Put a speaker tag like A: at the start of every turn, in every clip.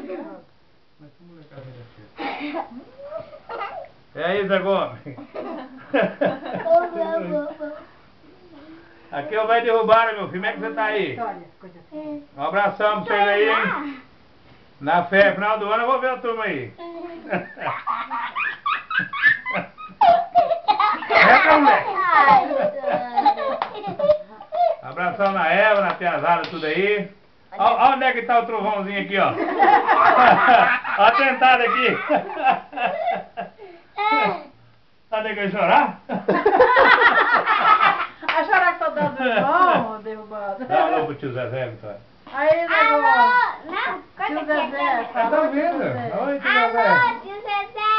A: Mas que molecada é essa? E aí, Zé Gomes? Aqui eu vai derrubar, meu filho. Como é que você tá aí? Um abração pra vocês aí, hein? Na fé, final do ano eu vou ver a turma aí. É, moleque? Abração na Eva, na Piazada, tudo aí. Olha onde é que tá o trovãozinho aqui, ó. Ó a tentada aqui. Tá deixando chorar?
B: A chorar que tá dando irmão, derrubado.
A: Dá um alô pro tio Zezé, Vitória.
B: Aí, negócio. Tio Zezé,
A: Tá ouvindo? Oi, tio Zezé.
C: Alô, tio Zezé.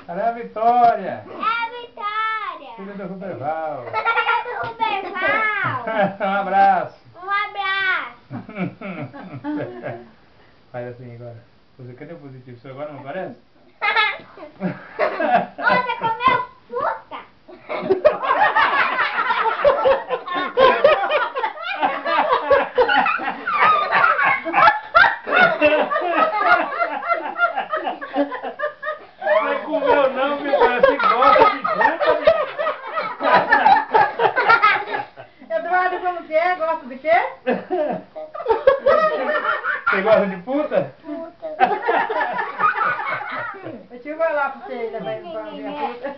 A: Cadê a Vitória?
C: É a Vitória.
A: Filha do Ruberval.
C: Filha do Ruberval.
A: Um abraço.
C: Um abraço.
A: Faz assim agora. Cadê o positivo? Isso agora não aparece?
C: Você comeu fruta?
A: Não é comeu não, Vitória. Você gosta de fruta?
B: Eduardo, como que é? Gosta de quê?
A: Você gosta de puta?
B: O tio vai lá pra você levar ele pra ver a fruta.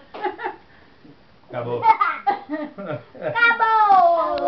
A: Acabou.
C: Acabou.